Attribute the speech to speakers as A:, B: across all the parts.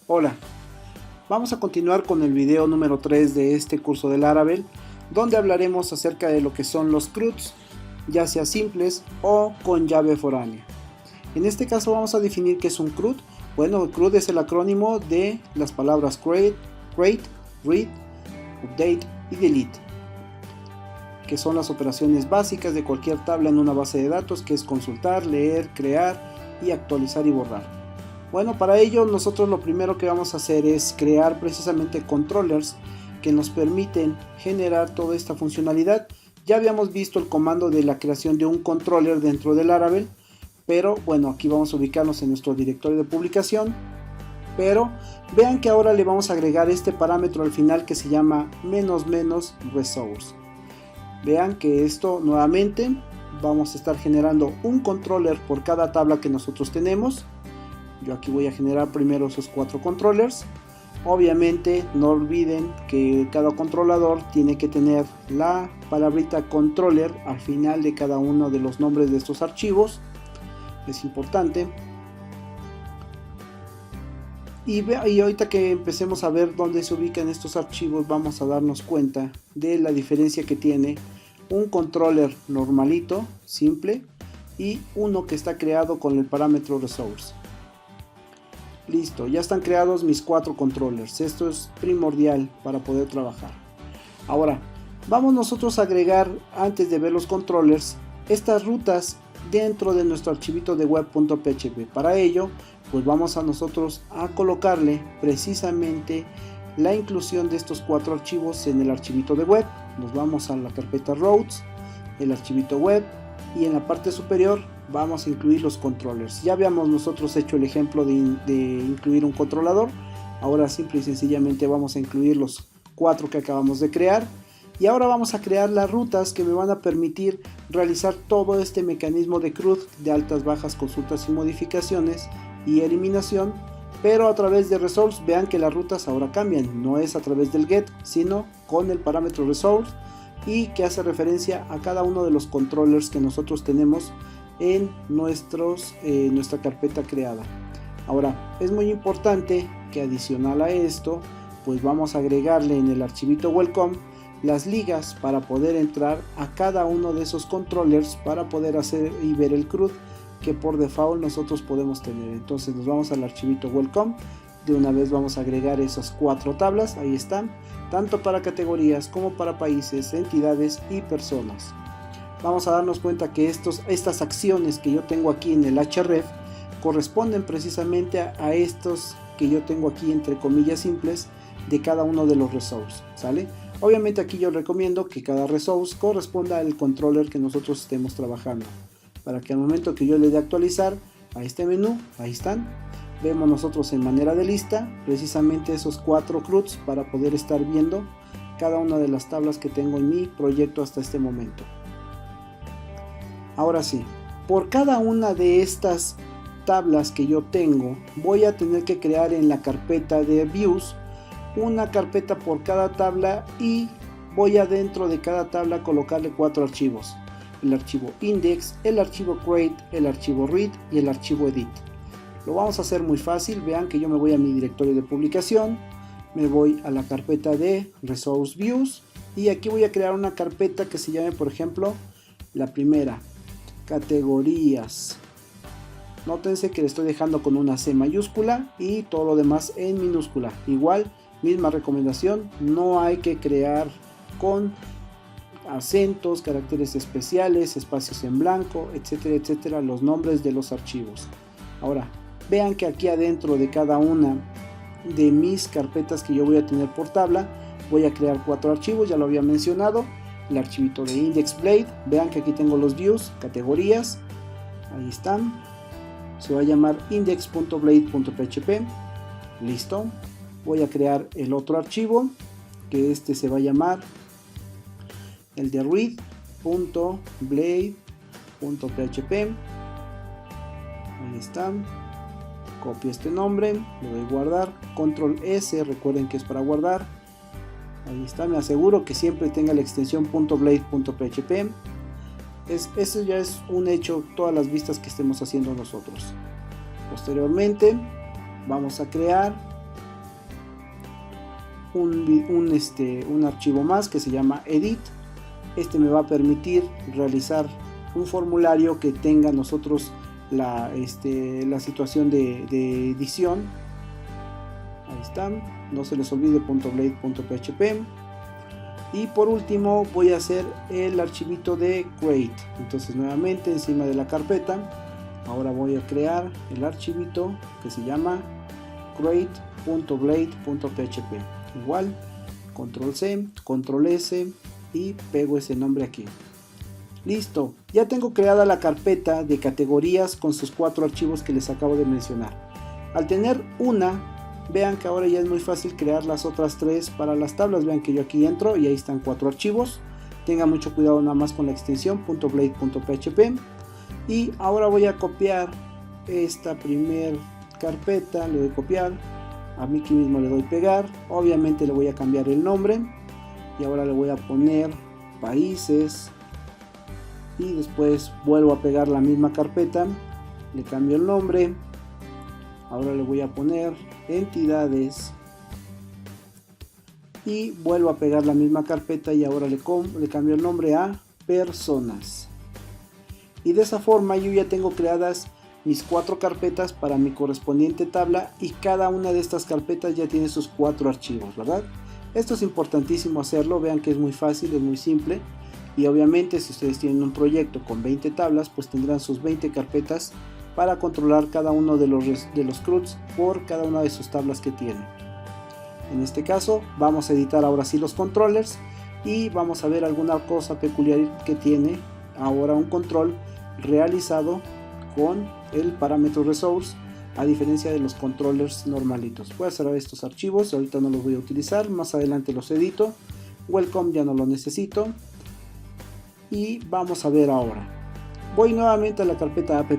A: Hola, vamos a continuar con el video número 3 de este curso de Laravel, donde hablaremos acerca de lo que son los CRUDs, ya sea simples o con llave foránea. En este caso vamos a definir qué es un CRUD. Bueno, CRUD es el acrónimo de las palabras create, read, update y delete, que son las operaciones básicas de cualquier tabla en una base de datos, que es consultar, leer, crear y actualizar y borrar. Bueno, para ello nosotros lo primero que vamos a hacer es crear precisamente controllers que nos permiten generar toda esta funcionalidad. Ya habíamos visto el comando de la creación de un controller dentro de Laravel, pero bueno, aquí vamos a ubicarnos en nuestro directorio de publicación. Pero vean que ahora le vamos a agregar este parámetro al final que se llama --resource. Vean que esto nuevamente vamos a estar generando un controller por cada tabla que nosotros tenemos. Yo aquí voy a generar primero esos 4 controllers. Obviamente no olviden que cada controlador tiene que tener la palabrita controller al final de cada uno de los nombres de estos archivos. Es importante. Y ahorita que empecemos a ver dónde se ubican estos archivos, vamos a darnos cuenta de la diferencia que tiene un controller normalito, simple, y uno que está creado con el parámetro resource. Listo, ya están creados mis 4 controllers. Esto es primordial para poder trabajar. Ahora, vamos nosotros a agregar, antes de ver los controllers, estas rutas dentro de nuestro archivito de web.php. Para ello, pues vamos a nosotros a colocarle precisamente la inclusión de estos 4 archivos en el archivito de web. Nos vamos a la carpeta routes, el archivito web, y en la parte superior vamos a incluir los controllers. Ya habíamos nosotros hecho el ejemplo de incluir un controlador. Ahora simple y sencillamente vamos a incluir los 4 que acabamos de crear. Y ahora vamos a crear las rutas que me van a permitir realizar todo este mecanismo de CRUD, de altas, bajas, consultas y modificaciones y eliminación, pero a través de resource. Vean que las rutas ahora cambian, no es a través del get, sino con el parámetro resource, y que hace referencia a cada uno de los controllers que nosotros tenemos en nuestra carpeta creada. Ahora es muy importante que adicional a esto, pues vamos a agregarle en el archivito welcome las ligas para poder entrar a cada uno de esos controllers para poder hacer y ver el CRUD que por default nosotros podemos tener. Entonces nos vamos al archivito welcome. De una vez vamos a agregar esas 4 tablas, ahí están, tanto para categorías como para países, entidades y personas. Vamos a darnos cuenta que estas acciones que yo tengo aquí en el href corresponden precisamente a estos que yo tengo aquí entre comillas simples de cada uno de los resources, ¿sale? Obviamente aquí yo recomiendo que cada resource corresponda al controller que nosotros estemos trabajando, para que al momento que yo le dé actualizar a este menú, ahí están, vemos nosotros en manera de lista precisamente esos 4 CRUDs para poder estar viendo cada una de las tablas que tengo en mi proyecto hasta este momento. Ahora sí, por cada una de estas tablas que yo tengo, voy a tener que crear en la carpeta de views una carpeta por cada tabla, y voy a dentro de cada tabla colocarle 4 archivos: el archivo index, el archivo create, el archivo read y el archivo edit. Lo vamos a hacer muy fácil. Vean que yo me voy a mi directorio de publicación, me voy a la carpeta de resource views, y aquí voy a crear una carpeta que se llame, por ejemplo, la primera, categorías. Nótense que le estoy dejando con una C mayúscula y todo lo demás en minúscula. Igual, misma recomendación, no hay que crear con acentos, caracteres especiales, espacios en blanco, etcétera, etcétera, los nombres de los archivos. Ahora, vean que aquí adentro de cada una de mis carpetas que yo voy a tener por tabla, voy a crear 4 archivos, ya lo había mencionado. El archivito de IndexBlade, vean que aquí tengo los views, categorías, ahí están, se va a llamar index.blade.php, listo. Voy a crear el otro archivo, que este se va a llamar el de read.blade.php, ahí está, copio este nombre, le doy guardar, control S, recuerden que es para guardar. Ahí está, me aseguro que siempre tenga la extensión .blade.php. Eso ya es un hecho, todas las vistas que estemos haciendo nosotros. Posteriormente vamos a crear un archivo más que se llama edit. Este me va a permitir realizar un formulario que tenga nosotros la situación de edición. Ahí están, no se les olvide .blade.php. Y por último voy a hacer el archivito de create. Entonces nuevamente encima de la carpeta, ahora voy a crear el archivito que se llama create.blade.php. Igual, control C, control S y pego ese nombre aquí. Listo, ya tengo creada la carpeta de categorías con sus 4 archivos que les acabo de mencionar. Al tener una, vean que ahora ya es muy fácil crear las otras 3 para las tablas. Vean que yo aquí entro y ahí están 4 archivos. Tengan mucho cuidado nada más con la extensión .blade.php. Y ahora voy a copiar esta primer carpeta, le doy copiar, aquí mismo le doy pegar, obviamente le voy a cambiar el nombre y ahora le voy a poner países y después vuelvo a pegar la misma carpeta, le cambio el nombre, ahora le voy a poner entidades y vuelvo a pegar la misma carpeta y ahora le cambio el nombre a personas. Y de esa forma yo ya tengo creadas mis 4 carpetas para mi correspondiente tabla y cada una de estas carpetas ya tiene sus 4 archivos, ¿verdad? Esto es importantísimo hacerlo, vean que es muy fácil, es muy simple y obviamente si ustedes tienen un proyecto con 20 tablas pues tendrán sus 20 carpetas para controlar cada uno de los CRUDs por cada una de sus tablas que tienen. En este caso vamos a editar ahora sí los controllers y vamos a ver alguna cosa peculiar que tiene ahora un control realizado con el parámetro resource, a diferencia de los controllers normalitos. Voy a cerrar estos archivos, ahorita no los voy a utilizar, más adelante los edito. Welcome ya no lo necesito. Y vamos a ver ahora. Voy nuevamente a la carpeta app,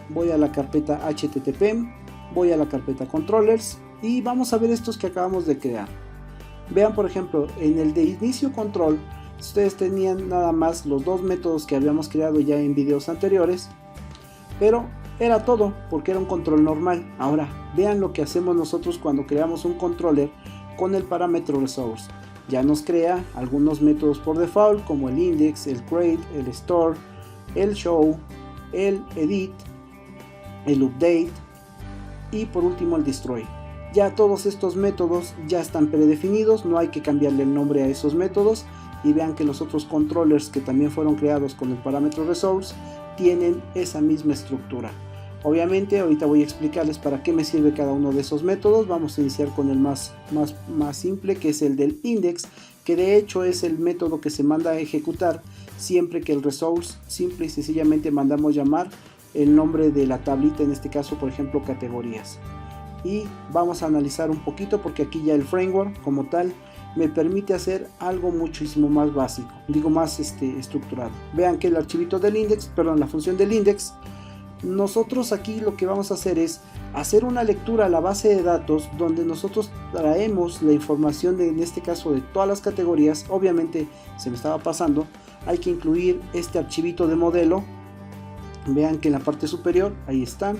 A: voy a la carpeta http, voy a la carpeta controllers y vamos a ver estos que acabamos de crear. Vean por ejemplo, en el de inicio control, ustedes tenían nada más los 2 métodos que habíamos creado ya en videos anteriores, pero era todo porque era un control normal. Ahora vean lo que hacemos nosotros cuando creamos un controller con el parámetro resource. Ya nos crea algunos métodos por default como el index, el create, el store, el show, el edit, el update y por último el destroy. Ya todos estos métodos ya están predefinidos, no hay que cambiarle el nombre a esos métodos. Y vean que los otros controllers que también fueron creados con el parámetro resource tienen esa misma estructura. Obviamente ahorita voy a explicarles para qué me sirve cada uno de esos métodos. Vamos a iniciar con el más simple, que es el del index, que de hecho es el método que se manda a ejecutar siempre que el resource simple y sencillamente mandamos llamar el nombre de la tablita, en este caso por ejemplo categorías. Y vamos a analizar un poquito porque aquí ya el framework como tal me permite hacer algo muchísimo más básico, digo más estructurado. Vean que el archivito del index, perdón, la función del index, nosotros aquí lo que vamos a hacer es hacer una lectura a la base de datos donde nosotros traemos la información en este caso de todas las categorías. Obviamente se me estaba pasando, hay que incluir este archivito de modelo. Vean que en la parte superior, ahí están.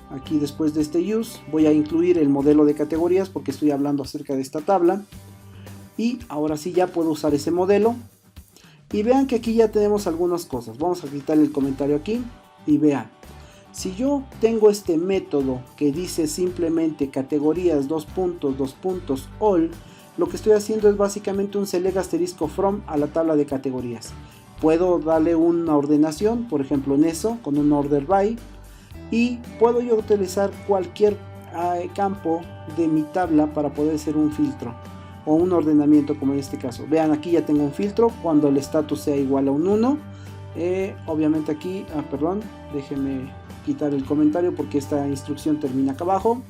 A: Aquí después de este use voy a incluir el modelo de categorías porque estoy hablando acerca de esta tabla. Y ahora sí ya puedo usar ese modelo. Y vean que aquí ya tenemos algunas cosas. Vamos a quitar el comentario aquí. Y vean. Si yo tengo este método que dice simplemente categorías all. Lo que estoy haciendo es básicamente un select asterisco from a la tabla de categorías. Puedo darle una ordenación. Por ejemplo en eso. Con un order by. Y puedo yo utilizar cualquier campo de mi tabla para poder hacer un filtro o un ordenamiento como en este caso. Vean aquí ya tengo un filtro cuando el estatus sea igual a un 1. Obviamente aquí, perdón, déjenme quitar el comentario porque esta instrucción termina acá abajo.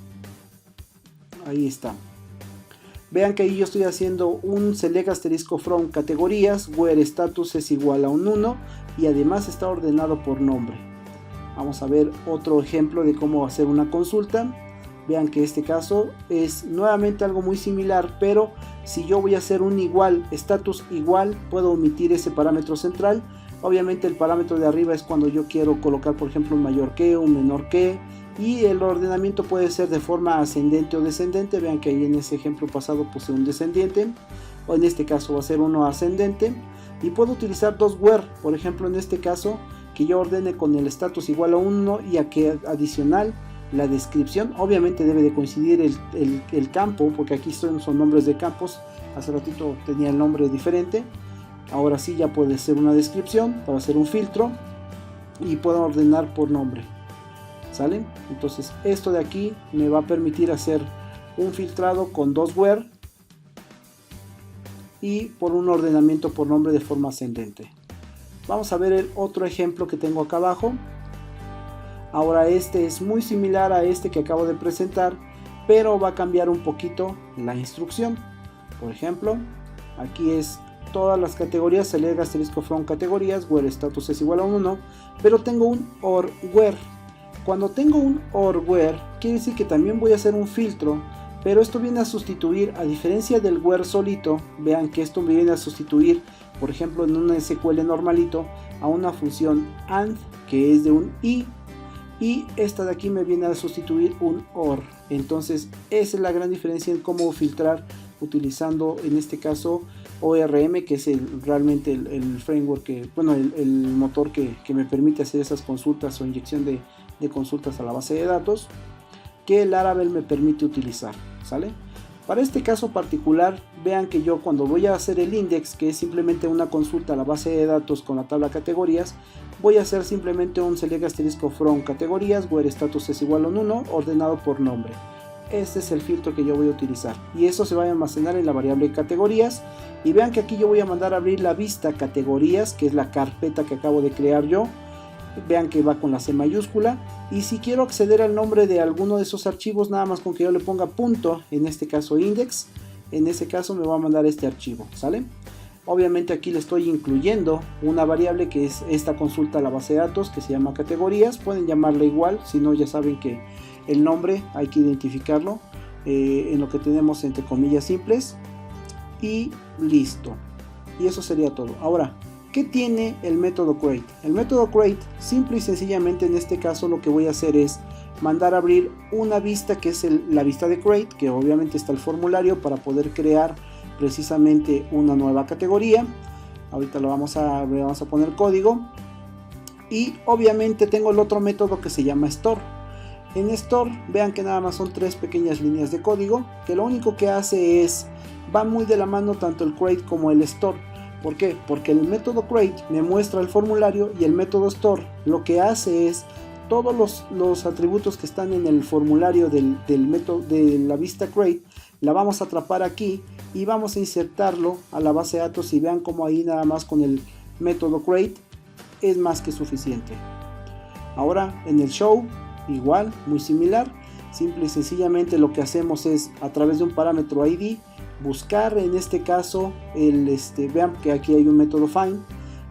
A: Ahí está. Vean que ahí yo estoy haciendo un select asterisco from categorías where status es igual a un 1 y además está ordenado por nombre. Vamos a ver otro ejemplo de cómo hacer una consulta. Vean que este caso es nuevamente algo muy similar, pero si yo voy a hacer un igual, status igual, puedo omitir ese parámetro central. Obviamente el parámetro de arriba es cuando yo quiero colocar por ejemplo un mayor que, un menor que, y el ordenamiento puede ser de forma ascendente o descendente. Vean que ahí en ese ejemplo pasado puse un descendiente, o en este caso va a ser uno ascendente, y puedo utilizar dos where, por ejemplo en este caso que yo ordene con el status igual a 1 y aquí adicional la descripción. Obviamente debe de coincidir el campo, porque aquí son nombres de campos. Hace ratito tenía el nombre diferente, ahora sí ya puede ser una descripción para hacer un filtro y puedo ordenar por nombre, ¿sale? Entonces esto de aquí me va a permitir hacer un filtrado con dos where y por un ordenamiento por nombre de forma ascendente. Vamos a ver el otro ejemplo que tengo acá abajo. Ahora este es muy similar a este que acabo de presentar, pero va a cambiar un poquito la instrucción. Por ejemplo, aquí es todas las categorías, select asterisco from categorías, where status es igual a 1, pero tengo un or where. Cuando tengo un or where, quiere decir que también voy a hacer un filtro, pero esto viene a sustituir, a diferencia del where solito, vean que esto me viene a sustituir, por ejemplo en un SQL normalito, a una función AND, que es de un y esta de aquí me viene a sustituir un OR. Entonces esa es la gran diferencia en cómo filtrar utilizando en este caso ORM, que es realmente el framework, el motor que me permite hacer esas consultas o inyección de consultas a la base de datos, que el Laravel me permite utilizar, ¿sale? Para este caso particular, vean que yo cuando voy a hacer el index, que es simplemente una consulta a la base de datos con la tabla categorías, voy a hacer simplemente un select asterisco from categorías, where status es igual a 1, ordenado por nombre. Este es el filtro que yo voy a utilizar y eso se va a almacenar en la variable categorías. Y vean que aquí yo voy a mandar a abrir la vista categorías, que es la carpeta que acabo de crear yo. Vean que va con la C mayúscula, y si quiero acceder al nombre de alguno de esos archivos, nada más con que yo le ponga punto, en este caso index, en ese caso me va a mandar este archivo, ¿sale? Obviamente aquí le estoy incluyendo una variable que es esta consulta a la base de datos, que se llama categorías. Pueden llamarla igual, si no ya saben que el nombre hay que identificarlo en lo que tenemos entre comillas simples, y listo, y eso sería todo. Ahora, ¿qué tiene el método create? El método create, simple y sencillamente en este caso lo que voy a hacer es mandar a abrir una vista, que es la vista de create, que obviamente está el formulario para poder crear precisamente una nueva categoría. Ahorita le vamos a poner código, y obviamente tengo el otro método que se llama store. En store vean que nada más son 3 pequeñas líneas de código, que lo único que hace es, va muy de la mano tanto el create como el store. ¿Por qué? Porque el método create me muestra el formulario y el método store lo que hace es todos los atributos que están en el formulario del método de la vista create, la vamos a atrapar aquí y vamos a insertarlo a la base de datos, y vean como ahí nada más con el método create es más que suficiente. Ahora en el show igual, muy similar, simple y sencillamente lo que hacemos es a través de un parámetro ID buscar, en este caso vean que aquí hay un método find,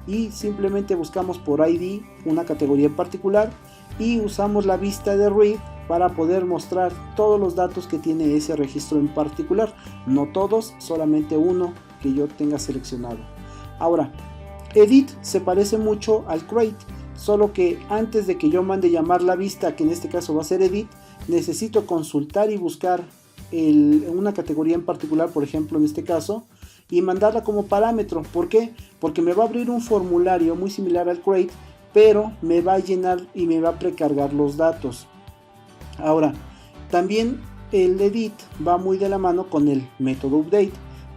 A: y simplemente buscamos por ID una categoría en particular y usamos la vista de read para poder mostrar todos los datos que tiene ese registro en particular, no todos, solamente uno que yo tenga seleccionado. Ahora, edit se parece mucho al create, solo que antes de que yo mande llamar la vista, que en este caso va a ser edit, necesito consultar y buscar una categoría en particular, por ejemplo en este caso, y mandarla como parámetro. ¿Por qué? Porque me va a abrir un formulario muy similar al create, pero me va a llenar y me va a precargar los datos. Ahora, también el edit va muy de la mano con el método update,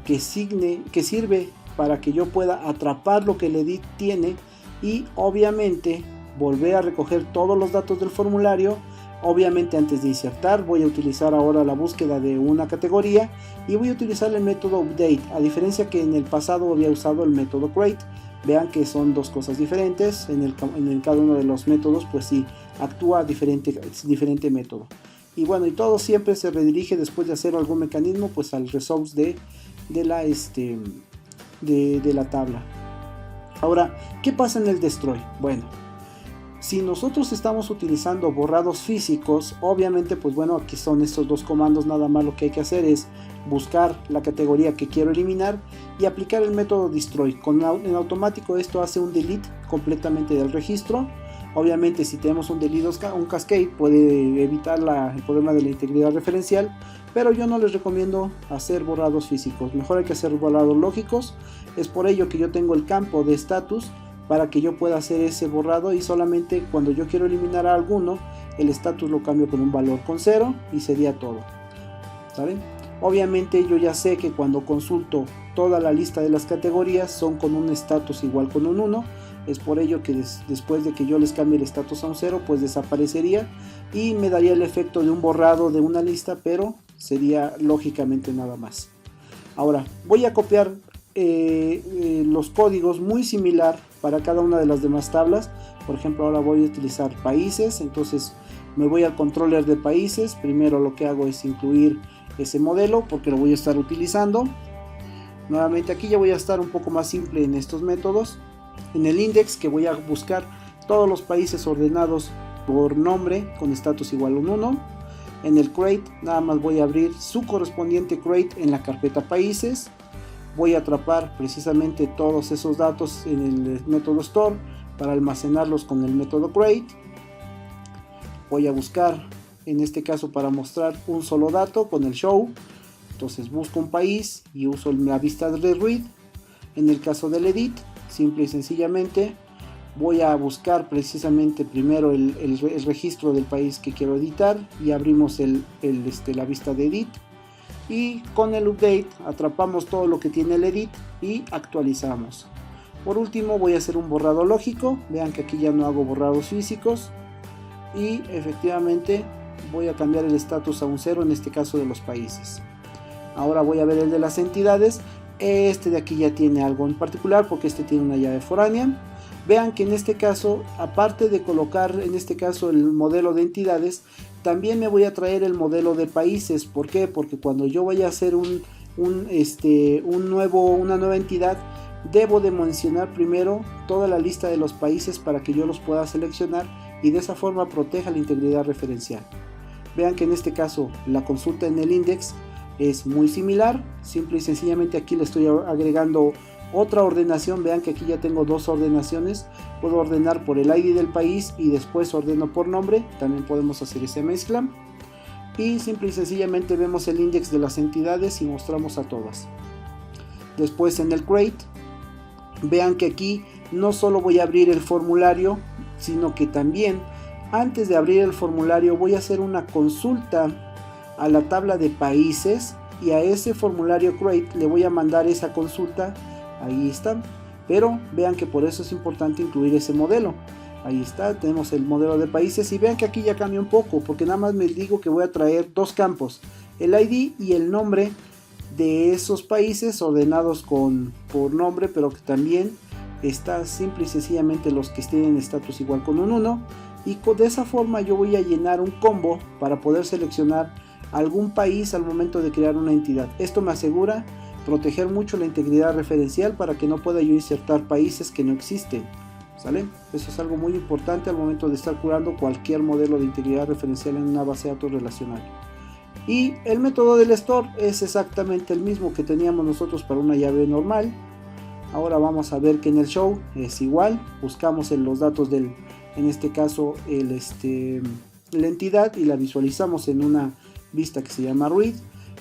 A: que sirve para que yo pueda atrapar lo que el edit tiene y obviamente volver a recoger todos los datos del formulario. Obviamente antes de insertar voy a utilizar ahora la búsqueda de una categoría y voy a utilizar el método update, a diferencia que en el pasado había usado el método create. Vean que son dos cosas diferentes, en cada uno de los métodos pues sí actúa diferente método. Y bueno, y todo siempre se redirige después de hacer algún mecanismo pues al resource de la tabla. Ahora, ¿qué pasa en el destroy? Bueno, si nosotros estamos utilizando borrados físicos, obviamente pues bueno, aquí son estos dos comandos, nada más lo que hay que hacer es buscar la categoría que quiero eliminar y aplicar el método destroy. En automático esto hace un delete completamente del registro. Obviamente si tenemos un delete un cascade puede evitar el problema de la integridad referencial, pero yo no les recomiendo hacer borrados físicos, mejor hay que hacer borrados lógicos. Es por ello que yo tengo el campo de status para que yo pueda hacer ese borrado, y solamente cuando yo quiero eliminar a alguno, el status lo cambio con un valor con 0 y sería todo. ¿Saben? Obviamente yo ya sé que cuando consulto toda la lista de las categorías son con un status igual con un 1. Es por ello que después de que yo les cambie el status a un 0, pues desaparecería y me daría el efecto de un borrado de una lista, pero sería lógicamente nada más. Ahora voy a copiar los códigos muy similar para cada una de las demás tablas. Por ejemplo, ahora voy a utilizar países, entonces me voy al controller de países. Primero lo que hago es incluir ese modelo porque lo voy a estar utilizando. Nuevamente aquí ya voy a estar un poco más simple en estos métodos. En el index, que voy a buscar todos los países ordenados por nombre con status igual a un 1. En el crate nada más voy a abrir su correspondiente crate en la carpeta países. Voy a atrapar precisamente todos esos datos en el método store para almacenarlos con el método crate. Voy a buscar, en este caso para mostrar un solo dato, con el show. Entonces busco un país y uso la vista de read. En el caso del edit, simple y sencillamente voy a buscar precisamente primero el registro del país que quiero editar y abrimos la vista de edit, y con el update atrapamos todo lo que tiene el edit y actualizamos. Por último voy a hacer un borrado lógico. Vean que aquí ya no hago borrados físicos y efectivamente voy a cambiar el status a un 0, en este caso de los países. Ahora voy a ver el de las entidades. Este de aquí ya tiene algo en particular porque este tiene una llave foránea. Vean que en este caso, aparte de colocar en este caso el modelo de entidades, también me voy a traer el modelo de países. ¿Por qué? Porque cuando yo vaya a hacer una nueva entidad, debo de mencionar primero toda la lista de los países para que yo los pueda seleccionar y de esa forma proteja la integridad referencial. Vean que en este caso la consulta en el index es muy similar. Simple y sencillamente aquí le estoy agregando otra ordenación. Vean que aquí ya tengo dos ordenaciones. Puedo ordenar por el ID del país y después ordeno por nombre. También podemos hacer esa mezcla. Y simple y sencillamente vemos el index de las entidades y mostramos a todas. Después en el crate, vean que aquí no solo voy a abrir el formulario, sino que también antes de abrir el formulario voy a hacer una consulta a la tabla de países y a ese formulario crate le voy a mandar esa consulta. Ahí está, pero vean que por eso es importante incluir ese modelo. Ahí está, tenemos el modelo de países y vean que aquí ya cambia un poco porque nada más me digo que voy a traer dos campos, el ID y el nombre de esos países ordenados por nombre, pero que también está simple y sencillamente los que tienen estatus igual con un 1, y de esa forma yo voy a llenar un combo para poder seleccionar algún país al momento de crear una entidad. Esto me asegura proteger mucho la integridad referencial para que no pueda yo insertar países que no existen, ¿sale? Eso es algo muy importante al momento de estar curando cualquier modelo de integridad referencial en una base de datos relacional. Y el método del store es exactamente el mismo que teníamos nosotros para una llave normal. Ahora vamos a ver que en el show es igual. Buscamos en los datos en este caso la entidad y la visualizamos en una vista que se llama read.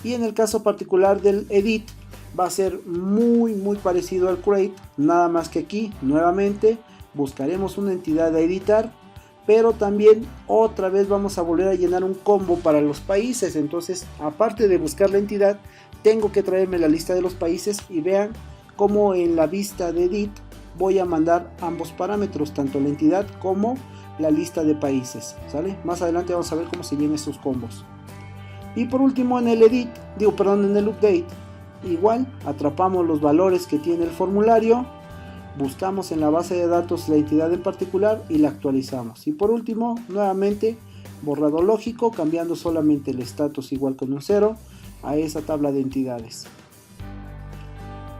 A: Y en el caso particular del edit va a ser muy parecido al crate, nada más que aquí nuevamente buscaremos una entidad a editar, pero también otra vez vamos a volver a llenar un combo para los países. Entonces, aparte de buscar la entidad, tengo que traerme la lista de los países y vean cómo en la vista de edit voy a mandar ambos parámetros, tanto la entidad como la lista de países, ¿sale? Más adelante vamos a ver cómo se llenan estos combos. Y por último en el en el update, igual atrapamos los valores que tiene el formulario, buscamos en la base de datos la entidad en particular y la actualizamos. Y por último, nuevamente, borrado lógico, cambiando solamente el status igual con un 0 a esa tabla de entidades.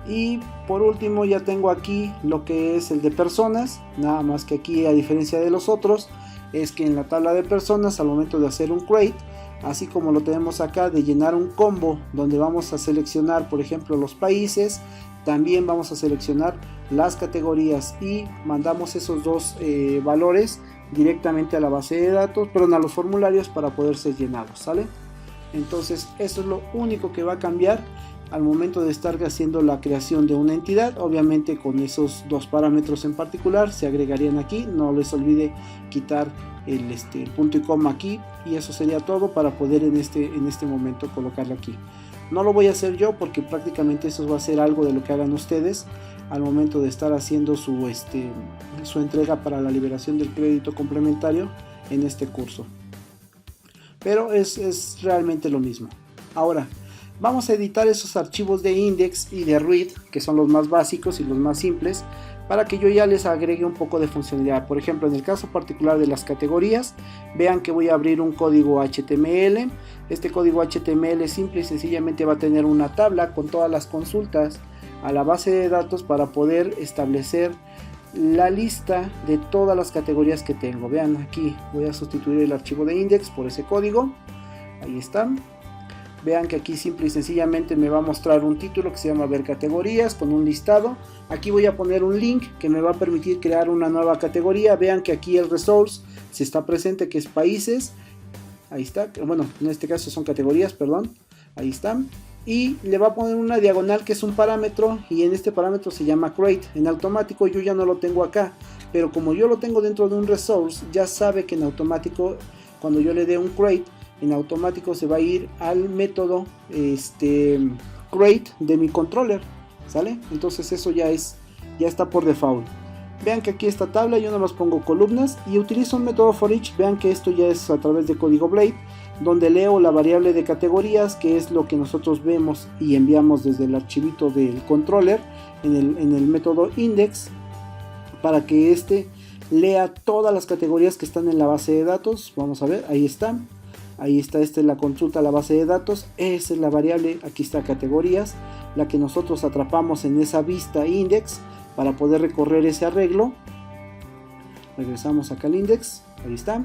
A: Y por último ya tengo aquí lo que es el de personas, nada más que aquí, a diferencia de los otros, es que en la tabla de personas al momento de hacer un crate, así como lo tenemos acá de llenar un combo donde vamos a seleccionar por ejemplo los países, también vamos a seleccionar las categorías y mandamos esos dos valores directamente a la base de datos, perdón, a los formularios para poder ser llenados, ¿sale? Entonces eso es lo único que va a cambiar al momento de estar haciendo la creación de una entidad. Obviamente con esos dos parámetros en particular se agregarían aquí. No les olvide quitar el punto y coma aquí, y eso sería todo para poder en este momento colocarlo aquí. No lo voy a hacer yo porque prácticamente eso va a ser algo de lo que hagan ustedes al momento de estar haciendo su entrega para la liberación del crédito complementario en este curso. Pero es realmente lo mismo. Ahora vamos a editar esos archivos de index y de read, que son los más básicos y los más simples, para que yo ya les agregue un poco de funcionalidad. Por ejemplo, en el caso particular de las categorías, vean que voy a abrir un código HTML. Este código HTML simple y sencillamente va a tener una tabla con todas las consultas a la base de datos para poder establecer la lista de todas las categorías que tengo. Vean, aquí voy a sustituir el archivo de index por ese código. Ahí están. Vean que aquí simple y sencillamente me va a mostrar un título que se llama ver categorías con un listado. Aquí voy a poner un link que me va a permitir crear una nueva categoría. Vean que aquí el resource se está presente, que es países. Ahí está, bueno, en este caso son categorías, perdón. Ahí están. Y le va a poner una diagonal que es un parámetro, y en este parámetro se llama create. En automático yo ya no lo tengo acá, pero como yo lo tengo dentro de un resource, ya sabe que en automático cuando yo le dé un create, en automático se va a ir al método create de mi controller, ¿sale? Entonces eso ya está por default. Vean que aquí esta tabla yo no las pongo columnas y utilizo un método for each. Vean que esto ya es a través de código Blade, donde leo la variable de categorías, que es lo que nosotros vemos y enviamos desde el archivito del controller en el método index, para que lea todas las categorías que están en la base de datos. Vamos a ver, ahí están. Ahí está, esta es la consulta a la base de datos, esa es la variable, aquí está categorías, la que nosotros atrapamos en esa vista index para poder recorrer ese arreglo. Regresamos acá al index, ahí está.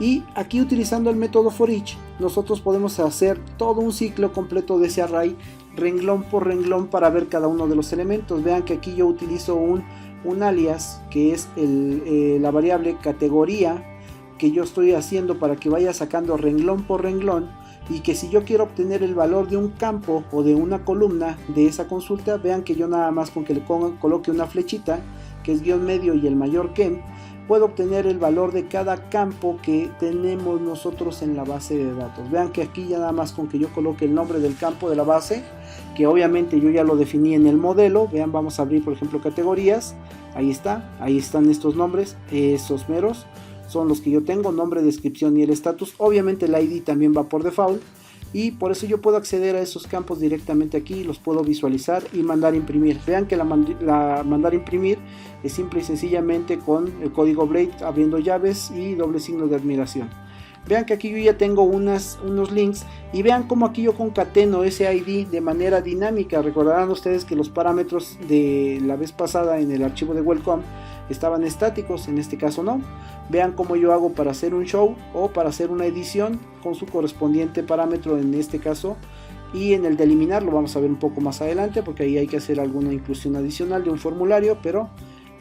A: Y aquí utilizando el método for each, nosotros podemos hacer todo un ciclo completo de ese array, renglón por renglón, para ver cada uno de los elementos. Vean que aquí yo utilizo un alias, que es la variable categoría, que yo estoy haciendo para que vaya sacando renglón por renglón, y que si yo quiero obtener el valor de un campo o de una columna de esa consulta, vean que yo nada más con que le coloque una flechita, que es guión medio y el mayor que, puedo obtener el valor de cada campo que tenemos nosotros en la base de datos. Vean que aquí ya nada más con que yo coloque el nombre del campo de la base, que obviamente yo ya lo definí en el modelo. Vean, vamos a abrir por ejemplo categorías, ahí están estos nombres, esos meros son los que yo tengo, nombre, descripción y el estatus. Obviamente el ID también va por default, y por eso yo puedo acceder a esos campos directamente aquí, los puedo visualizar y mandar a imprimir. Vean que la mandar a imprimir es simple y sencillamente con el código Blade, abriendo llaves y doble signo de admiración. Vean que aquí yo ya tengo unos links, y vean cómo aquí yo concateno ese ID de manera dinámica. Recordarán ustedes que los parámetros de la vez pasada en el archivo de welcome estaban estáticos, en este caso no. Vean cómo yo hago para hacer un show o para hacer una edición con su correspondiente parámetro en este caso, y en el de eliminar lo vamos a ver un poco más adelante, porque ahí hay que hacer alguna inclusión adicional de un formulario, pero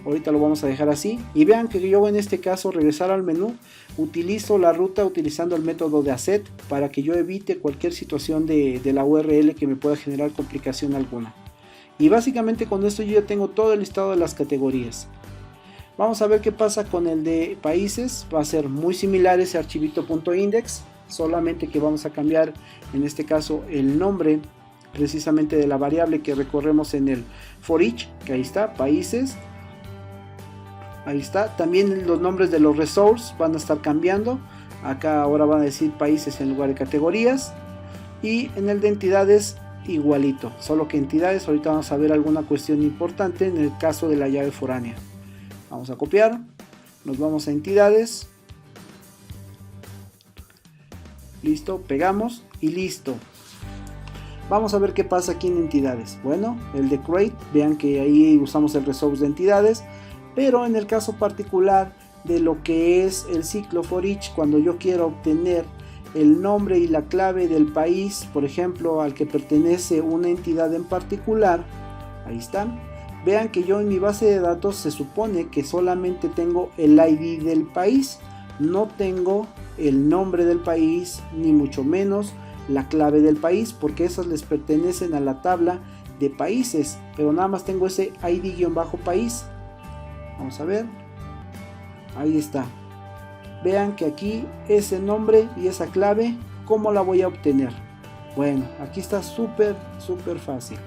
A: ahorita lo vamos a dejar así. Y vean que yo en este caso, regresar al menú, utilizo la ruta utilizando el método de asset para que yo evite cualquier situación de la URL que me pueda generar complicación alguna. Y básicamente con esto yo ya tengo todo el listado de las categorías. Vamos a ver qué pasa con el de países. Va a ser muy similar ese archivito .index, solamente que vamos a cambiar en este caso el nombre precisamente de la variable que recorremos en el for each, que ahí está, países. Ahí está, también los nombres de los resources van a estar cambiando. Acá ahora van a decir países en lugar de categorías, y en el de entidades igualito, solo que entidades ahorita vamos a ver alguna cuestión importante en el caso de la llave foránea. Vamos a copiar, nos vamos a entidades, listo, pegamos y listo. Vamos a ver qué pasa aquí en entidades. Bueno, el de create, vean que ahí usamos el resource de entidades, pero en el caso particular de lo que es el ciclo for each, cuando yo quiero obtener el nombre y la clave del país, por ejemplo, al que pertenece una entidad en particular, ahí están. Vean que yo en mi base de datos se supone que solamente tengo el ID del país, no tengo el nombre del país, ni mucho menos la clave del país, porque esas les pertenecen a la tabla de países, pero nada más tengo ese ID-país. Vamos a ver, ahí está. Vean que aquí ese nombre y esa clave, ¿cómo la voy a obtener? Bueno, aquí está súper fácil.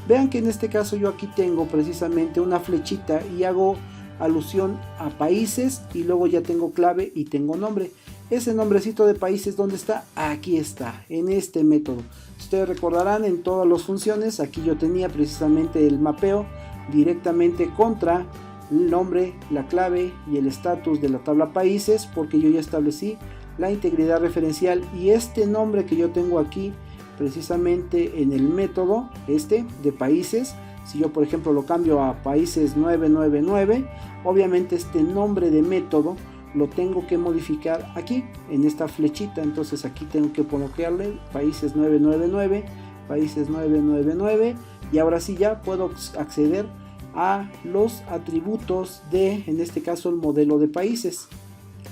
A: Vean que en este caso yo aquí tengo precisamente una flechita y hago alusión a países y luego ya tengo clave y tengo nombre. Ese nombrecito de países, ¿dónde está? Aquí está, en este método. Ustedes recordarán, en todas las funciones, aquí yo tenía precisamente el mapeo directamente contra el nombre, la clave y el estatus de la tabla países, porque yo ya establecí la integridad referencial, y este nombre que yo tengo aquí precisamente en el método este de países, si yo por ejemplo lo cambio a países 999, obviamente este nombre de método lo tengo que modificar aquí en esta flechita. Entonces aquí tengo que colocarle países 999, países 999, y ahora sí ya puedo acceder a los atributos de, en este caso, el modelo de países.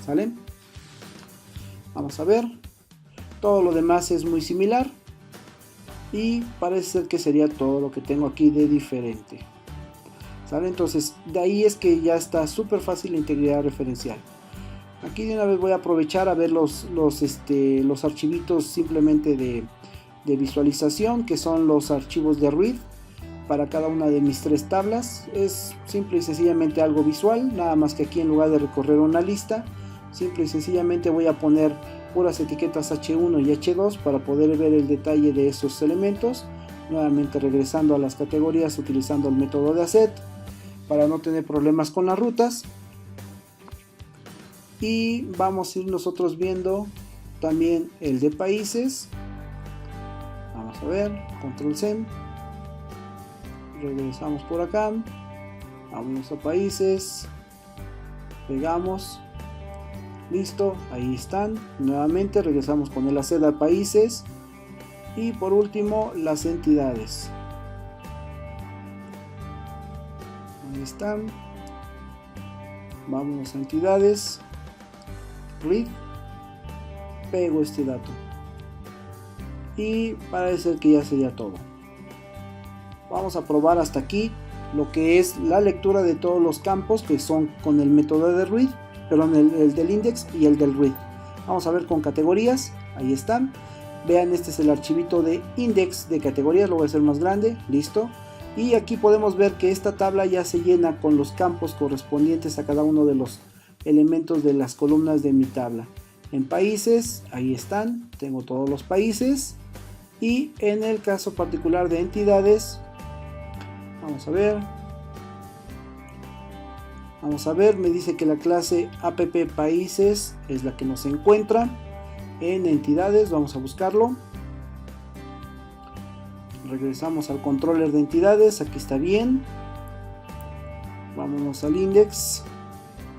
A: ¿Sale? Vamos a ver, todo lo demás es muy similar y parece ser que sería todo lo que tengo aquí de diferente. ¿Sale? Entonces de ahí es que ya está súper fácil la integridad referencial. Aquí de una vez voy a aprovechar a ver los archivitos simplemente de visualización, que son los archivos de read para cada una de mis tres tablas. Es simple y sencillamente algo visual, nada más que aquí en lugar de recorrer una lista, simple y sencillamente voy a poner puras etiquetas H1 y H2 para poder ver el detalle de esos elementos. Nuevamente regresando a las categorías utilizando el método de asset para no tener problemas con las rutas. Y vamos a ir nosotros viendo también el de países. Vamos a ver, control C, regresamos por acá, vamos a países, pegamos, listo, ahí están. Nuevamente regresamos con el asset a países y por último las entidades. Ahí están, vamos a entidades, read, pego este dato y parece que ya sería todo. Vamos a probar hasta aquí lo que es la lectura de todos los campos que son con el método de read, perdón, el del index y el del read. Vamos a ver con categorías, ahí están. Vean, este es el archivito de index de categorías, lo voy a hacer más grande, listo. Y aquí podemos ver que esta tabla ya se llena con los campos correspondientes a cada uno de los elementos de las columnas de mi tabla. En países, ahí están, tengo todos los países. Y en el caso particular de entidades, vamos a ver, me dice que la clase app países es la que nos encuentra en entidades. Vamos a buscarlo, regresamos al controller de entidades, aquí está bien, vámonos al index.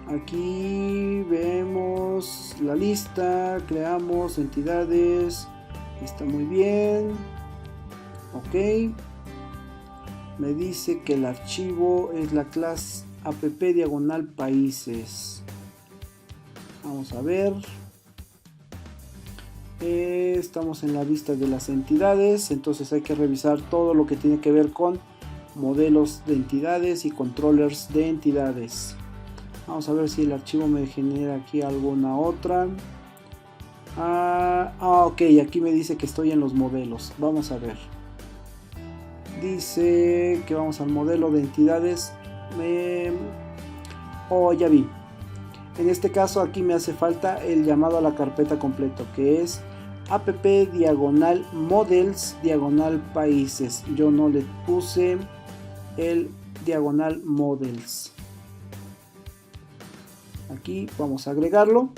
A: Aquí vemos la lista, creamos entidades, está muy bien, ok. Me dice que el archivo es la clase app-países. Vamos a ver, estamos en la vista de las entidades, entonces hay que revisar todo lo que tiene que ver con modelos de entidades y controllers de entidades. Vamos a ver si el archivo me genera aquí alguna otra. Ok, aquí me dice que estoy en los modelos. Vamos a ver. Dice que vamos al modelo de entidades. Ya vi. En este caso aquí me hace falta el llamado a la carpeta completo, que es app-models-países. Yo no le puse el /models. Aquí vamos a agregarlo,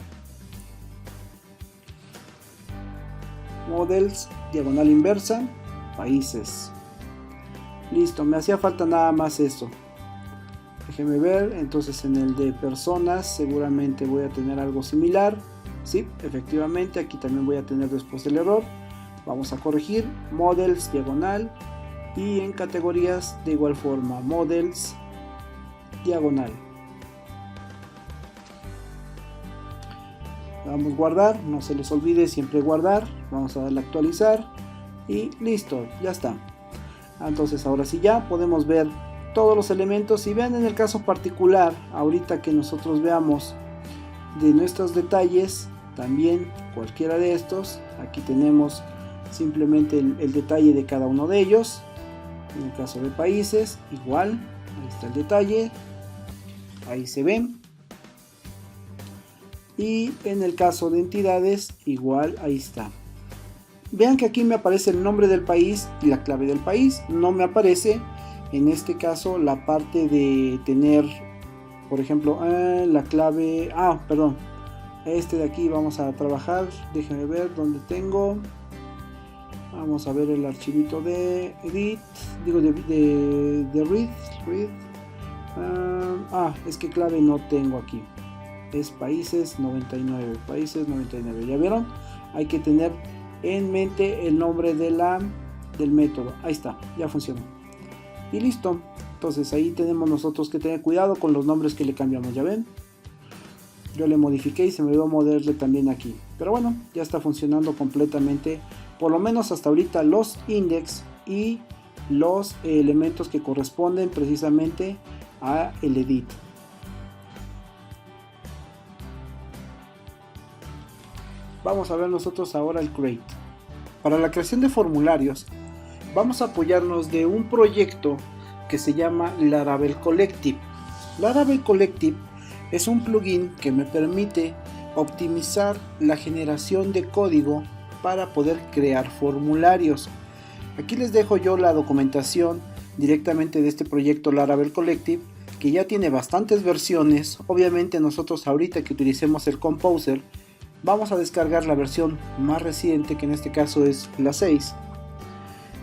A: models /inversa países. Listo, me hacía falta nada más eso. Déjenme ver, entonces en el de personas seguramente voy a tener algo similar. Sí, efectivamente, aquí también voy a tener después el error. Vamos a corregir, models y en categorías de igual forma, models, diagonal. Vamos a guardar, no se les olvide siempre guardar, vamos a darle a actualizar y listo, ya está. Entonces ahora sí ya podemos ver todos los elementos y vean en el caso particular, ahorita que nosotros veamos de nuestros detalles, también cualquiera de estos, aquí tenemos simplemente el detalle de cada uno de ellos. En el caso de países, igual, ahí está el detalle, ahí se ven. Y en el caso de entidades, igual, ahí está. Vean que aquí me aparece el nombre del país y la clave del país, no me aparece en este caso la parte de tener, por ejemplo, la clave, perdón, este de aquí vamos a trabajar, déjenme ver dónde tengo. Vamos a ver el archivito de edit, digo de read. Es que clave no tengo aquí. Es países 99, países 99. ¿Ya vieron? Hay que tener en mente el nombre del método. Ahí está, ya funciona. Y listo. Entonces ahí tenemos nosotros que tener cuidado con los nombres que le cambiamos. ¿Ya ven? Yo le modifiqué y se me olvidó moverle también aquí. Pero bueno, ya está funcionando completamente. Por lo menos hasta ahorita los index y los elementos que corresponden precisamente a el edit. Vamos a ver nosotros ahora el create. Para la creación de formularios vamos a apoyarnos de un proyecto que se llama Laravel Collective. Laravel Collective es un plugin que me permite optimizar la generación de código para poder crear formularios. Aquí les dejo yo la documentación directamente de este proyecto Laravel Collective, que ya tiene bastantes versiones. Obviamente nosotros ahorita que utilicemos el Composer vamos a descargar la versión más reciente, que en este caso es la 6,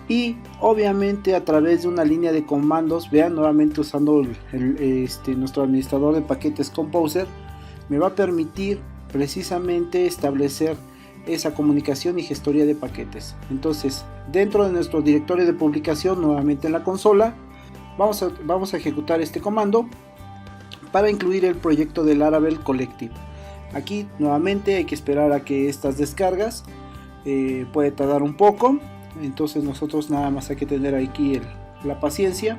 A: y obviamente a través de una línea de comandos, vean nuevamente usando nuestro administrador de paquetes Composer, me va a permitir precisamente establecer esa comunicación y gestoría de paquetes. Entonces dentro de nuestro directorio de publicación, nuevamente en la consola, vamos a ejecutar este comando para incluir el proyecto de Laravel Collective. Aquí nuevamente hay que esperar a que estas descargas puede tardar un poco, entonces nosotros nada más hay que tener aquí la paciencia.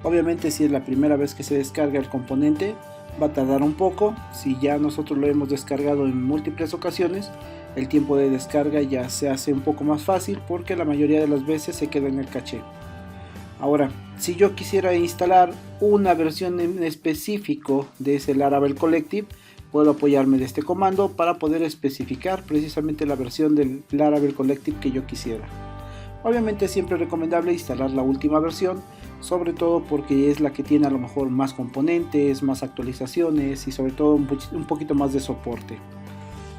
A: Obviamente si es la primera vez que se descarga el componente va a tardar un poco. Si ya nosotros lo hemos descargado en múltiples ocasiones, el tiempo de descarga ya se hace un poco más fácil porque la mayoría de las veces se queda en el caché. Ahora, si yo quisiera instalar una versión en específico de ese Laravel Collective, puedo apoyarme de este comando para poder especificar precisamente la versión del Laravel Collective que yo quisiera. Obviamente siempre es recomendable instalar la última versión, sobre todo porque es la que tiene a lo mejor más componentes, más actualizaciones y sobre todo un poquito más de soporte.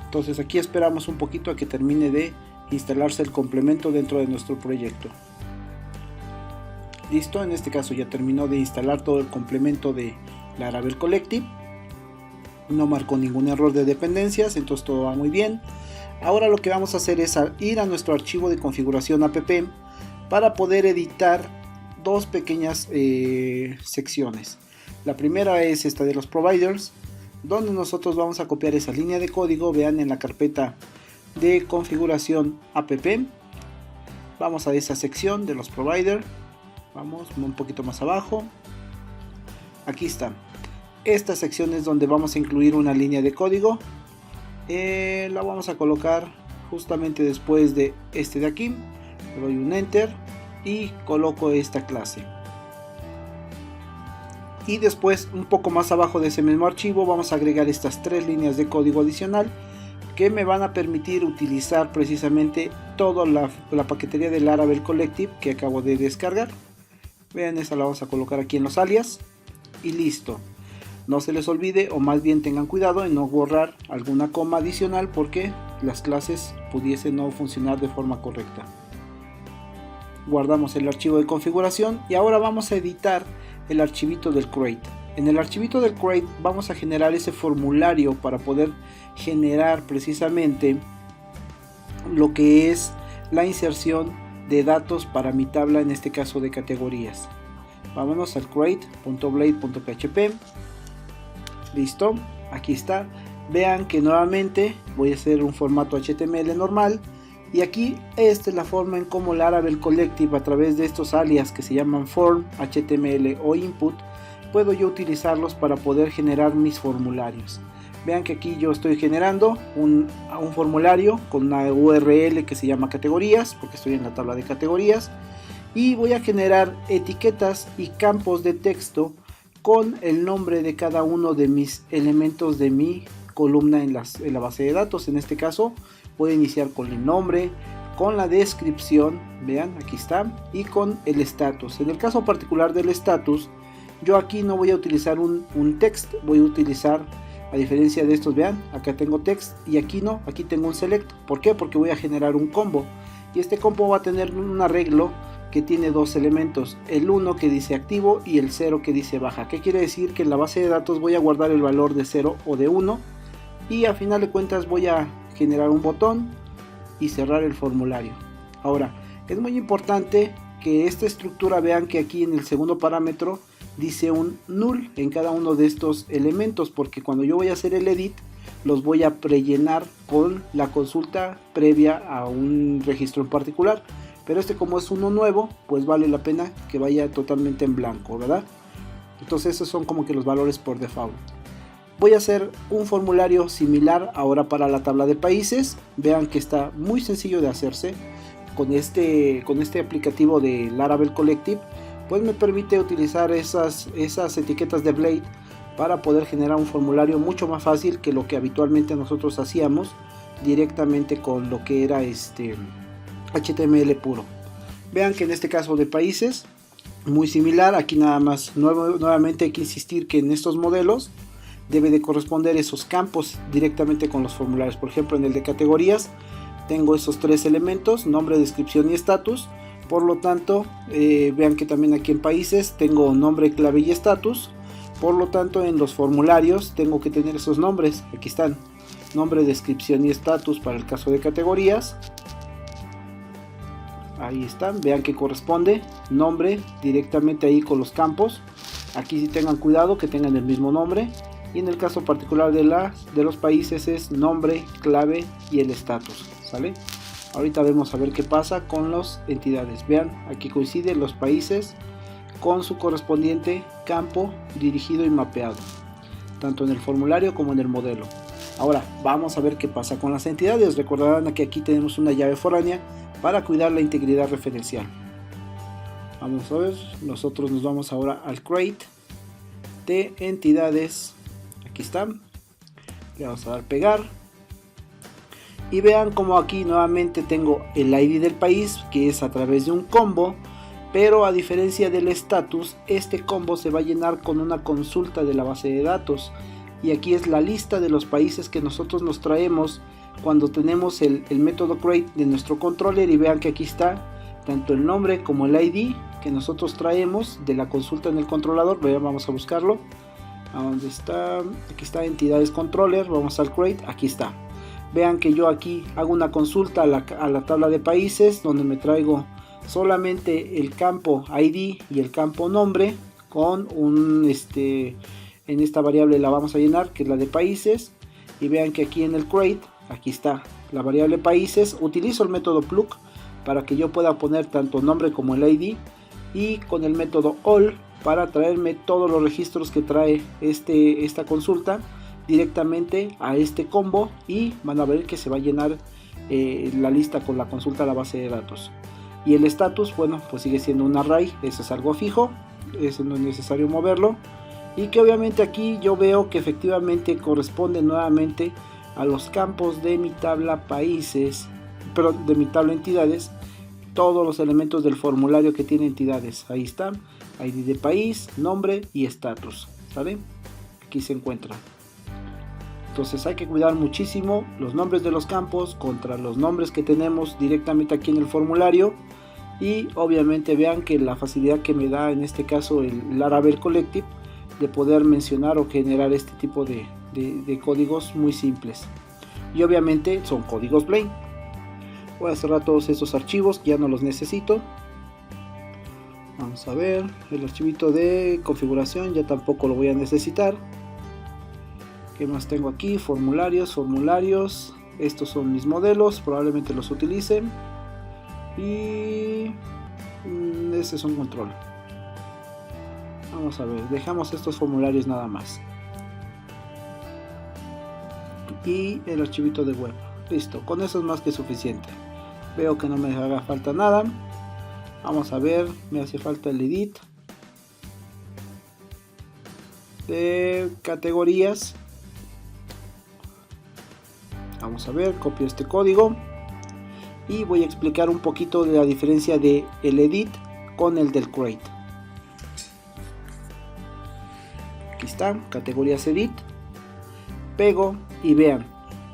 A: Entonces aquí esperamos un poquito a que termine de instalarse el complemento dentro de nuestro proyecto. Listo, en este caso ya terminó de instalar todo el complemento de Laravel Collective. No marcó ningún error de dependencias, entonces todo va muy bien. Ahora lo que vamos a hacer es ir a nuestro archivo de configuración app para poder editar dos pequeñas secciones. La primera es esta de los providers, donde nosotros vamos a copiar esa línea de código. Vean en la carpeta de configuración app, vamos a esa sección de los providers, vamos un poquito más abajo, aquí está. Esta sección es donde vamos a incluir una línea de código, la vamos a colocar justamente después de este de aquí. Le doy un enter y coloco esta clase. Y después un poco más abajo de ese mismo archivo vamos a agregar estas tres líneas de código adicional que me van a permitir utilizar precisamente toda la paquetería de Laravel Collective que acabo de descargar. Vean, esa la vamos a colocar aquí en los alias y listo. No se les olvide, o más bien tengan cuidado en no borrar alguna coma adicional porque las clases pudiesen no funcionar de forma correcta. Guardamos el archivo de configuración y ahora vamos a editar el archivito del create. En el archivito del create vamos a generar ese formulario para poder generar precisamente lo que es la inserción de datos para mi tabla, en este caso de categorías. Vámonos al create.blade.php. Listo, aquí está. Vean que nuevamente voy a hacer un formato HTML normal. Y aquí esta es la forma en cómo Laravel Collective, a través de estos alias que se llaman form, HTML o input, puedo yo utilizarlos para poder generar mis formularios. Vean que aquí yo estoy generando un formulario con una URL que se llama categorías, porque estoy en la tabla de categorías, y voy a generar etiquetas y campos de texto con el nombre de cada uno de mis elementos de mi columna en la base de datos. En este caso voy a iniciar con el nombre, con la descripción, vean, aquí está, y con el status. En el caso particular del status, yo aquí no voy a utilizar un text, voy a utilizar, a diferencia de estos, vean, acá tengo text y aquí no, aquí tengo un select. ¿Por qué? Porque voy a generar un combo, y este combo va a tener un arreglo que tiene dos elementos, el 1 que dice activo y el 0 que dice baja. ¿Qué quiere decir? Que en la base de datos voy a guardar el valor de 0 o de 1, y a final de cuentas voy a generar un botón y cerrar el formulario. Ahora, es muy importante que esta estructura, vean que aquí en el segundo parámetro dice un null en cada uno de estos elementos, porque cuando yo voy a hacer el edit los voy a prellenar con la consulta previa a un registro en particular. Pero como es uno nuevo, pues vale la pena que vaya totalmente en blanco, ¿verdad? Entonces esos son como que los valores por default. Voy a hacer un formulario similar ahora para la tabla de países. Vean que está muy sencillo de hacerse. Con este aplicativo de Laravel Collective, pues me permite utilizar esas etiquetas de Blade para poder generar un formulario mucho más fácil que lo que habitualmente nosotros hacíamos directamente con lo que era HTML puro. Vean que en este caso de países, muy similar. Aquí nada más, nuevamente hay que insistir que en estos modelos debe de corresponder esos campos directamente con los formularios. Por ejemplo, en el de categorías tengo esos tres elementos, nombre, descripción y estatus. Por lo tanto, vean que también aquí en países tengo nombre, clave y estatus. Por lo tanto, en los formularios tengo que tener esos nombres. Aquí están, nombre, descripción y estatus para el caso de categorías. Ahí están, vean que corresponde nombre directamente ahí con los campos. Aquí sí tengan cuidado que tengan el mismo nombre. Y en el caso particular de los países es nombre, clave y el estatus, ¿sale? Ahorita vamos a ver qué pasa con las entidades. Vean, aquí coinciden los países con su correspondiente campo dirigido y mapeado, tanto en el formulario como en el modelo. Ahora vamos a ver qué pasa con las entidades. Recordarán que aquí tenemos una llave foránea para cuidar la integridad referencial. Vamos a ver, nosotros nos vamos ahora al create de entidades. Aquí están, le vamos a dar pegar y vean como aquí nuevamente tengo el ID del país, que es a través de un combo, pero a diferencia del status, este combo se va a llenar con una consulta de la base de datos, y aquí es la lista de los países que nosotros nos traemos cuando tenemos el método create de nuestro controller. Y vean que aquí está tanto el nombre como el ID que nosotros traemos de la consulta en el controlador. Vean, vamos a buscarlo. ¿A dónde está? Aquí está entidades controller, vamos al create, aquí está. Vean que yo aquí hago una consulta a la tabla de países, donde me traigo solamente el campo ID y el campo nombre con un en esta variable la vamos a llenar, que es la de países. Y vean que aquí en el create, aquí está la variable países. Utilizo el método plug para que yo pueda poner tanto nombre como el ID, y con el método all para traerme todos los registros que trae esta consulta directamente a este combo, y van a ver que se va a llenar la lista con la consulta a la base de datos. Y el status, bueno, pues sigue siendo un array, eso es algo fijo, eso no es necesario moverlo, y que obviamente aquí yo veo que efectivamente corresponde nuevamente a los campos de mi tabla países, pero de mi tabla entidades, todos los elementos del formulario que tiene entidades. Ahí están, ID de país, nombre y estatus, ¿sale? Aquí se encuentran. Entonces hay que cuidar muchísimo los nombres de los campos contra los nombres que tenemos directamente aquí en el formulario. Y obviamente vean que la facilidad que me da en este caso el Laravel Collective de poder mencionar o generar este tipo de códigos muy simples. Y obviamente son códigos Blade. Voy a cerrar todos estos archivos que ya no los necesito. Vamos a ver, el archivito de configuración ya tampoco lo voy a necesitar. ¿Qué más tengo aquí? Formularios. Estos son mis modelos, probablemente los utilicen. Y este es un control. Vamos a ver, dejamos estos formularios nada más. Y el archivito de web. Listo, con eso es más que suficiente. Veo que no me haga falta nada. Vamos a ver, me hace falta el edit de categorías. Vamos a ver, copio este código y voy a explicar un poquito de la diferencia de el edit con el del create. Aquí está, categorías edit, pego y vean,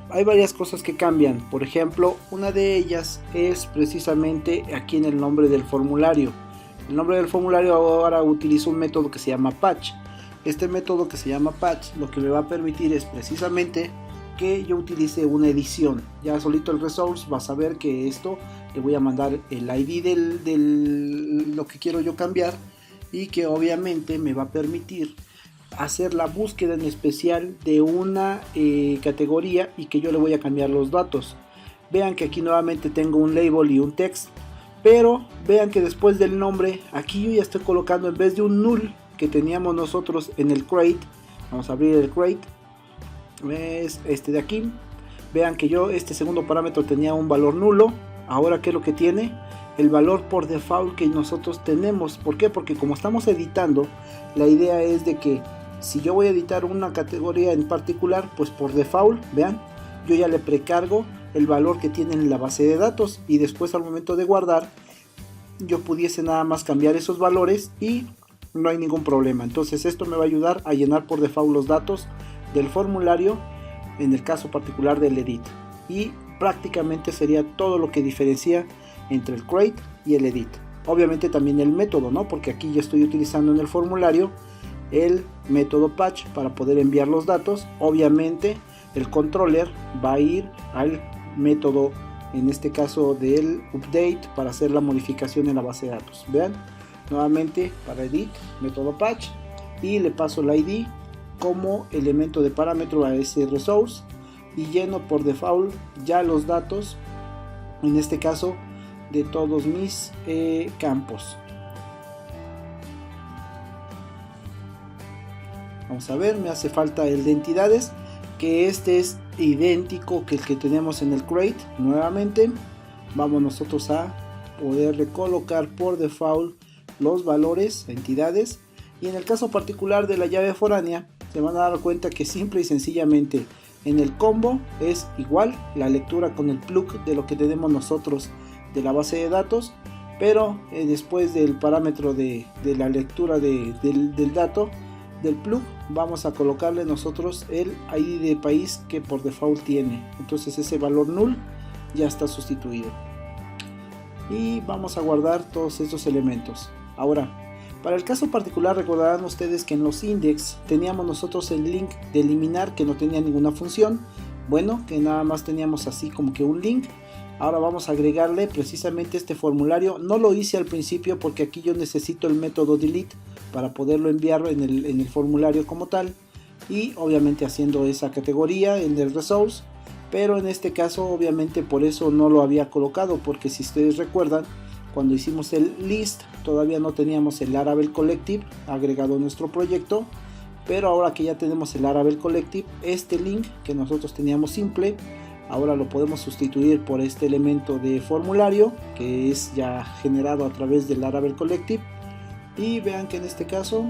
A: hay varias cosas que cambian. Por ejemplo, una de ellas es precisamente aquí en el nombre del formulario. El nombre del formulario ahora utilizo un método que se llama patch. Este método que se llama patch lo que me va a permitir es precisamente que yo utilice una edición. Ya solito el resource va a saber que esto le voy a mandar el ID del lo que quiero yo cambiar, y que obviamente me va a permitir hacer la búsqueda en especial de una categoría y que yo le voy a cambiar los datos. Vean que aquí nuevamente tengo un label y un text, pero vean que después del nombre aquí yo ya estoy colocando, en vez de un null que teníamos nosotros en el create, vamos a abrir el create, es este de aquí. Vean que yo este segundo parámetro tenía un valor nulo. Ahora ¿qué es lo que tiene? El valor por default que nosotros tenemos. ¿Por qué? Porque como estamos editando, la idea es de que si yo voy a editar una categoría en particular, pues por default, vean, yo ya le precargo el valor que tiene en la base de datos, y después al momento de guardar yo pudiese nada más cambiar esos valores y no hay ningún problema. Entonces esto me va a ayudar a llenar por default los datos del formulario en el caso particular del edit, y prácticamente sería todo lo que diferencia entre el create y el edit. Obviamente también el método, ¿no? Porque aquí ya estoy utilizando en el formulario el método patch para poder enviar los datos. Obviamente el controller va a ir al método, en este caso del update, para hacer la modificación en la base de datos. Vean, nuevamente para edit, método patch, y le paso el ID como elemento de parámetro a ese resource, y lleno por default ya los datos, en este caso de todos mis campos. Vamos a ver, me hace falta el de entidades, que este es idéntico que el que tenemos en el create. Nuevamente vamos nosotros a poder recolocar por default los valores, entidades, y en el caso particular de la llave foránea se van a dar cuenta que simple y sencillamente en el combo es igual la lectura con el plug de lo que tenemos nosotros de la base de datos, pero después del parámetro de la lectura del dato del plug vamos a colocarle nosotros el ID de país que por default tiene. Entonces ese valor null ya está sustituido, y vamos a guardar todos estos elementos. Ahora, para el caso particular, recordarán ustedes que en los index teníamos nosotros el link de eliminar, que no tenía ninguna función. Bueno, que nada más teníamos así como que un link. Ahora vamos a agregarle precisamente este formulario. No lo hice al principio porque aquí yo necesito el método delete para poderlo enviar en el formulario como tal, y obviamente haciendo esa categoría en el resource. Pero en este caso obviamente por eso no lo había colocado, porque si ustedes recuerdan, cuando hicimos el list todavía no teníamos el Laravel Collective agregado a nuestro proyecto, pero ahora que ya tenemos el Laravel Collective, este link que nosotros teníamos simple, ahora lo podemos sustituir por este elemento de formulario que es ya generado a través del Laravel Collective. Y vean que en este caso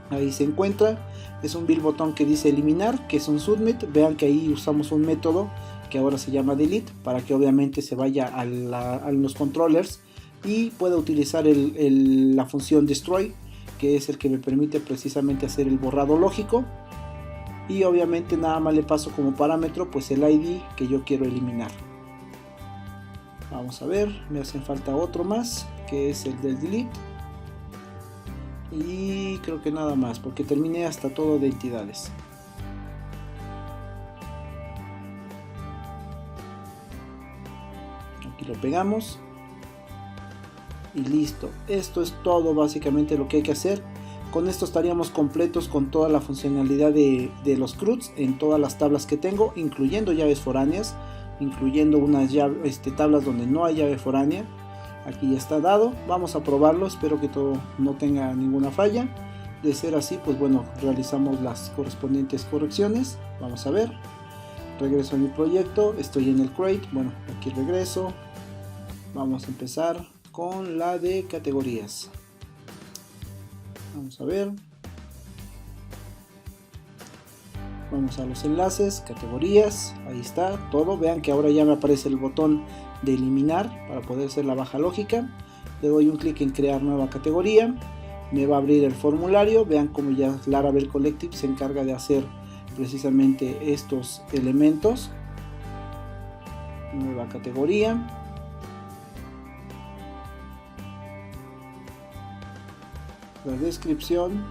A: ahí se encuentra, es un build botón que dice eliminar, que es un submit. Vean que ahí usamos un método que ahora se llama delete, para que obviamente se vaya a los controllers y pueda utilizar la función destroy, que es el que me permite precisamente hacer el borrado lógico. Y obviamente nada más le paso como parámetro pues el ID que yo quiero eliminar. Vamos a ver, me hacen falta otro más, que es el del delete, y creo que nada más, porque terminé hasta todo de entidades. y lo pegamos y listo. Esto es todo básicamente lo que hay que hacer. Con esto estaríamos completos con toda la funcionalidad de los CRUDs en todas las tablas que tengo, incluyendo llaves foráneas, incluyendo unas tablas donde no hay llave foránea. Aquí ya está dado, vamos a probarlo, espero que todo no tenga ninguna falla. De ser así, pues bueno, realizamos las correspondientes correcciones. Vamos a ver, regreso a mi proyecto, estoy en el crate, bueno, aquí regreso. Vamos a empezar con la de categorías. Vamos a ver, vamos a los enlaces, categorías, ahí está todo. Vean que ahora ya me aparece el botón de eliminar para poder hacer la baja lógica. Le doy un clic en crear nueva categoría, me va a abrir el formulario. Vean como ya Laravel Collective se encarga de hacer precisamente estos elementos. Nueva categoría, la descripción,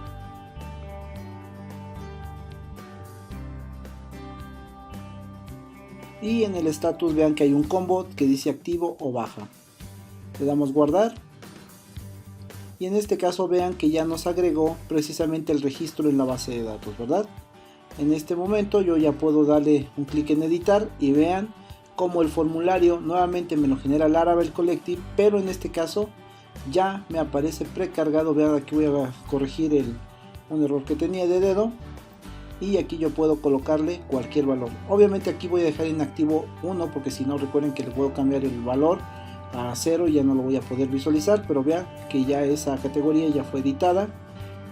A: y en el status vean que hay un combo que dice activo o baja. Le damos guardar y en este caso vean que ya nos agregó precisamente el registro en la base de datos, ¿verdad? En este momento yo ya puedo darle un clic en editar y vean como el formulario nuevamente me lo genera Laravel Collective, pero en este caso ya me aparece precargado. Vean, aquí voy a corregir un error que tenía de dedo y aquí yo puedo colocarle cualquier valor. Obviamente aquí voy a dejar inactivo 1 porque si no, recuerden que le puedo cambiar el valor a 0 y ya no lo voy a poder visualizar, pero vean que ya esa categoría ya fue editada.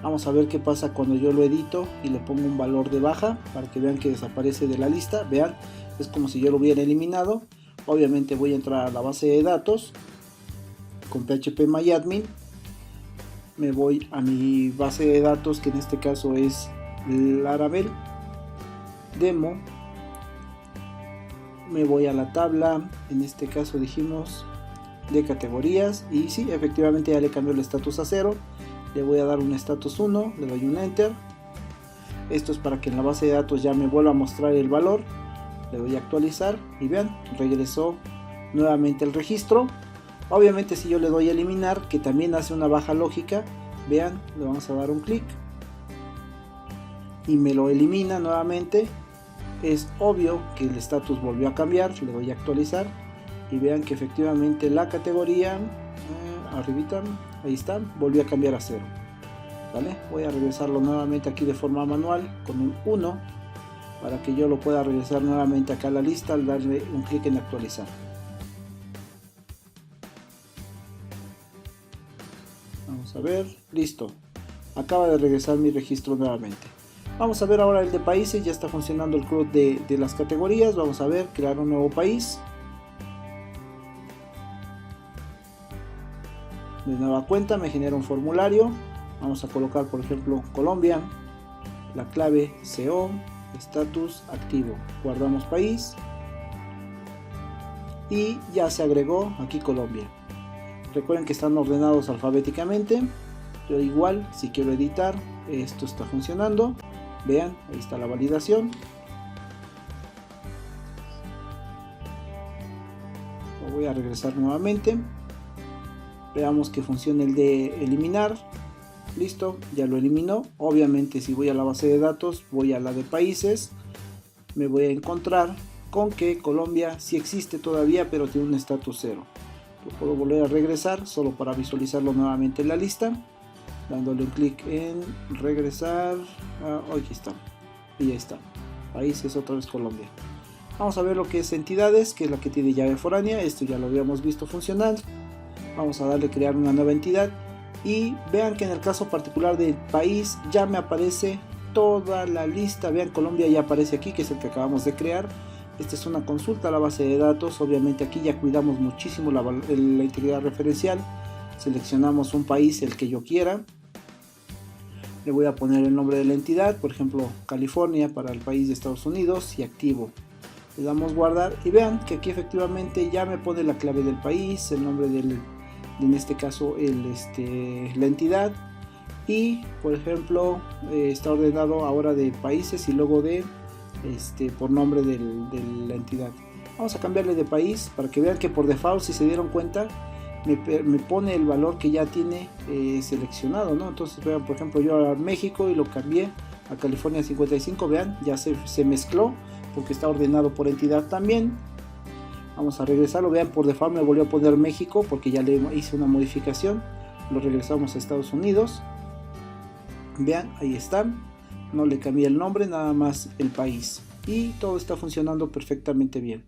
A: Vamos a ver qué pasa cuando yo lo edito y le pongo un valor de baja para que vean que desaparece de la lista. Vean, es como si yo lo hubiera eliminado. Obviamente voy a entrar a la base de datos con phpMyAdmin, me voy a mi base de datos que en este caso es Laravel Demo, me voy a la tabla, en este caso dijimos de categorías, y sí, efectivamente ya le cambio el estatus a 0, le voy a dar un estatus 1, le doy un enter. Esto es para que en la base de datos ya me vuelva a mostrar el valor. Le doy a actualizar y vean, regresó nuevamente el registro. Obviamente si yo le doy a eliminar, que también hace una baja lógica, vean, le vamos a dar un clic y me lo elimina nuevamente. Es obvio que el estatus volvió a cambiar, le doy a actualizar y vean que efectivamente la categoría, arribita, ahí está, volvió a cambiar a 0. ¿Vale? Voy a regresarlo nuevamente aquí de forma manual con un 1 para que yo lo pueda regresar nuevamente acá a la lista al darle un clic en actualizar. Vamos a ver, listo, acaba de regresar mi registro nuevamente. Vamos a ver ahora el de países, ya está funcionando el CRUD de las categorías. Vamos a ver, crear un nuevo país. De nueva cuenta me genera un formulario. Vamos a colocar por ejemplo Colombia, la clave CO, estatus activo, guardamos país y ya se agregó aquí Colombia. Recuerden que están ordenados alfabéticamente. Yo igual, si quiero editar, esto está funcionando. Vean, ahí está la validación. Lo voy a regresar nuevamente. Veamos que funciona el de eliminar. Listo, ya lo eliminó. Obviamente si voy a la base de datos, voy a la de países, me voy a encontrar con que Colombia sí existe todavía, pero tiene un estatus 0. Lo puedo volver a regresar solo para visualizarlo nuevamente en la lista, dándole un clic en regresar. Aquí está, y ya está, países, otra vez Colombia. Vamos a ver lo que es entidades, que es la que tiene llave foránea. Esto ya lo habíamos visto funcionar. Vamos a darle crear una nueva entidad y vean que en el caso particular del país ya me aparece toda la lista. Vean, Colombia ya aparece aquí, que es el que acabamos de crear. Esta es una consulta a la base de datos. Obviamente aquí ya cuidamos muchísimo la integridad referencial. Seleccionamos un país, el que yo quiera. Le voy a poner el nombre de la entidad, por ejemplo California para el país de Estados Unidos, y activo. Le damos guardar y vean que aquí efectivamente ya me pone la clave del país, el nombre del, en este caso la entidad, y por ejemplo está ordenado ahora de países y luego de por nombre de la entidad. Vamos a cambiarle de país para que vean que por default, si se dieron cuenta, me pone el valor que ya tiene seleccionado, ¿no? Entonces vean, por ejemplo, yo a México y lo cambié a California 55, vean, ya se mezcló porque está ordenado por entidad también. Vamos a regresarlo, vean, por default me volvió a poner México porque ya le hice una modificación. Lo regresamos a Estados Unidos, vean, ahí están, no le cambié el nombre, nada más el país, y todo está funcionando perfectamente bien.